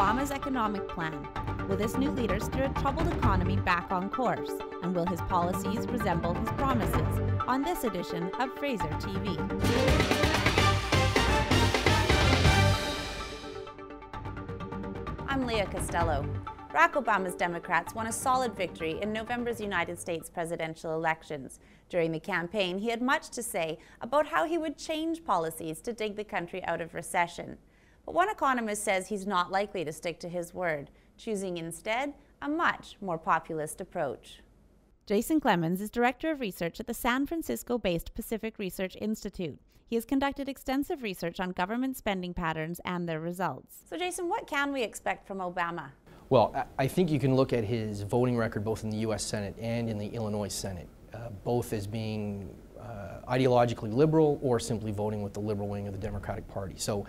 Obama's economic plan? Will this new leader steer a troubled economy back on course? And will his policies resemble his promises? On this edition of Fraser TV. I'm Leah Costello. Barack Obama's Democrats won a solid victory in November's United States presidential elections. During the campaign, he had much to say about how he would change policies to dig the country out of recession. But one economist says he's not likely to stick to his word, choosing instead a much more populist approach. Jason Clemens is Director of Research at the San Francisco-based Pacific Research Institute. He has conducted extensive research on government spending patterns and their results. So Jason, what can we expect from Obama? Well, I think you can look at his voting record both in the U.S. Senate and in the Illinois Senate, both as being ideologically liberal or simply voting with the liberal wing of the Democratic Party. So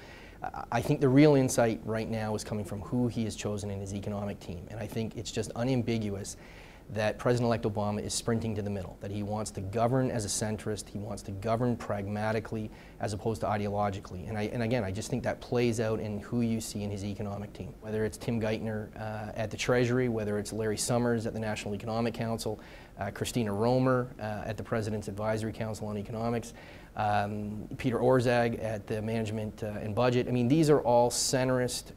I think the real insight right now is coming from who he has chosen in his economic team. And I think it's just unambiguous that President-elect Obama is sprinting to the middle, that he wants to govern as a centrist, he wants to govern pragmatically as opposed to ideologically. And again, I just think that plays out in who you see in his economic team. Whether it's Tim Geithner at the Treasury, whether it's Larry Summers at the National Economic Council, Christina Romer at the President's Advisory Council on Economics, Peter Orszag at the Management and Budget. I mean, these are all centrist,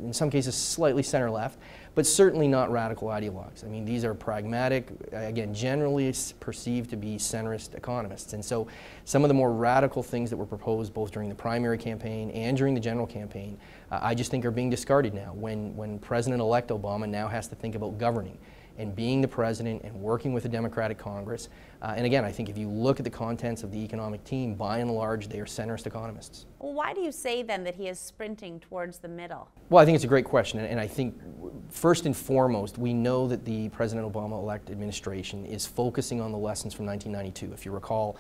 in some cases slightly center-left, but certainly not radical ideologues. I mean, these are pragmatic, again, generally perceived to be centrist economists. And so some of the more radical things that were proposed both during the primary campaign and during the general campaign, I just think are being discarded now when President-elect Obama now has to think about governing and being the president and working with the Democratic Congress. And again, I think if you look at the contents of the economic team, by and large, they are centrist economists. Well, why do you say then that he is sprinting towards the middle? Well, I think it's a great question. And I think first and foremost, we know that the President Obama-elect administration is focusing on the lessons from 1992. If you recall,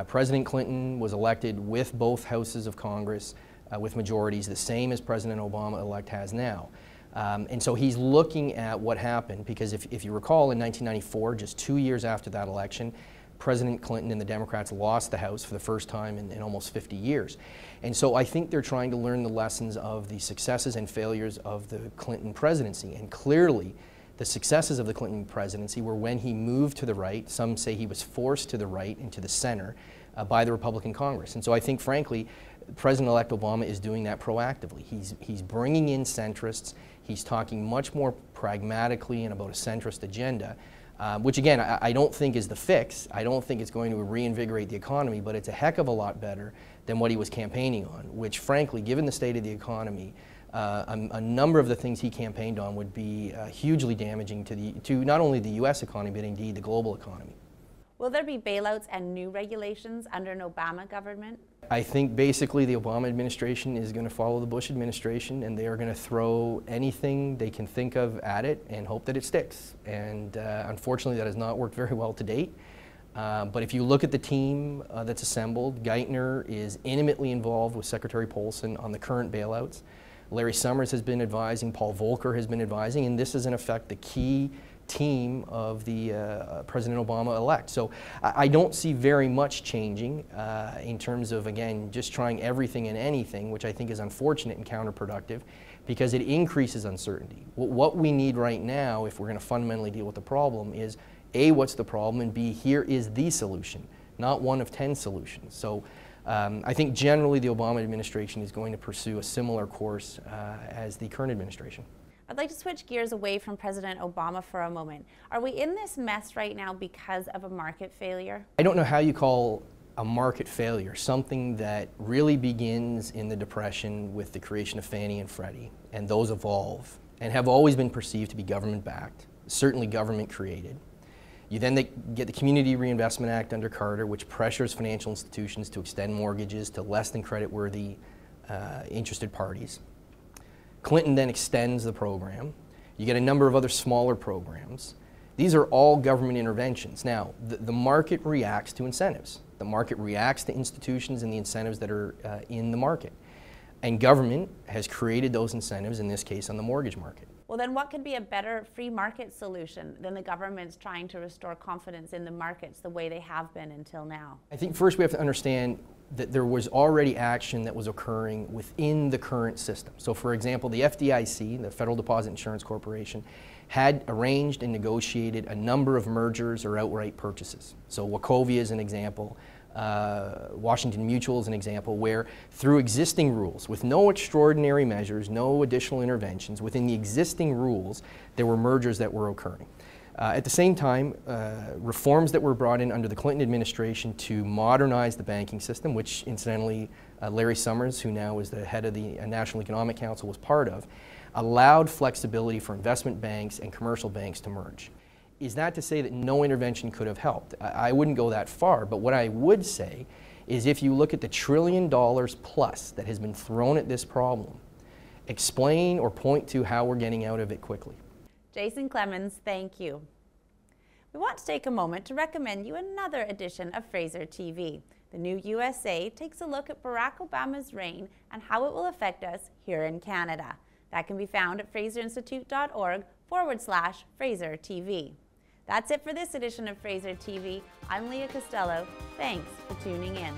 President Clinton was elected with both houses of Congress with majorities, the same as President Obama-elect has now. And so he's looking at what happened, because if you recall in 1994, just 2 years after that election, President Clinton and the Democrats lost the House for the first time in almost 50 years. And so I think they're trying to learn the lessons of the successes and failures of the Clinton presidency. And clearly, the successes of the Clinton presidency were when he moved to the right. Some say he was forced to the right and to the center by the Republican Congress. And so I think, frankly, President-elect Obama is doing that proactively. He's bringing in centrists. He's talking much more pragmatically and about a centrist agenda, which again, I don't think is the fix. I don't think it's going to reinvigorate the economy, but it's a heck of a lot better than what he was campaigning on, which frankly, given the state of the economy, a number of the things he campaigned on would be hugely damaging to not only the U.S. economy, but indeed the global economy. Will there be bailouts and new regulations under an Obama government? I think basically the Obama administration is going to follow the Bush administration, and they are going to throw anything they can think of at it and hope that it sticks. And unfortunately, that has not worked very well to date. But if you look at the team that's assembled, Geithner is intimately involved with Secretary Paulson on the current bailouts. Larry Summers has been advising, Paul Volcker has been advising, and this is in effect the key team of the President Obama-elect. So I don't see very much changing in terms of, again, just trying everything and anything, which I think is unfortunate and counterproductive because it increases uncertainty. What we need right now, if we're going to fundamentally deal with the problem, is A, what's the problem, and B, here is the solution, not one of 10 solutions. So I think generally the Obama administration is going to pursue a similar course as the current administration. I'd like to switch gears away from President Obama for a moment. Are we in this mess right now because of a market failure? I don't know how you call a market failure something that really begins in the Depression with the creation of Fannie and Freddie, and those evolve and have always been perceived to be government-backed, certainly government-created. You then get the Community Reinvestment Act under Carter, which pressures financial institutions to extend mortgages to less than creditworthy interested parties. Clinton then extends the program. You get a number of other smaller programs. These are all government interventions. Now, the market reacts to incentives. The market reacts to institutions and the incentives that are in the market. And government has created those incentives, in this case, on the mortgage market. Well, then what could be a better free market solution than the government's trying to restore confidence in the markets the way they have been until now? I think first we have to understand that there was already action that was occurring within the current system. So for example, the FDIC, the Federal Deposit Insurance Corporation, had arranged and negotiated a number of mergers or outright purchases. So Wachovia is an example, Washington Mutual is an example, where through existing rules, with no extraordinary measures, no additional interventions, within the existing rules, there were mergers that were occurring. At the same time, reforms that were brought in under the Clinton administration to modernize the banking system, which incidentally Larry Summers, who now is the head of the National Economic Council, was part of, allowed flexibility for investment banks and commercial banks to merge. Is that to say that no intervention could have helped? I wouldn't go that far, but what I would say is if you look at the $1 trillion plus that has been thrown at this problem, explain or point to how we're getting out of it quickly. Jason Clemens, thank you. We want to take a moment to recommend you another edition of Fraser TV. The New USA takes a look at Barack Obama's reign and how it will affect us here in Canada. That can be found at fraserinstitute.org/Fraser TV. That's it for this edition of Fraser TV. I'm Leah Costello. Thanks for tuning in.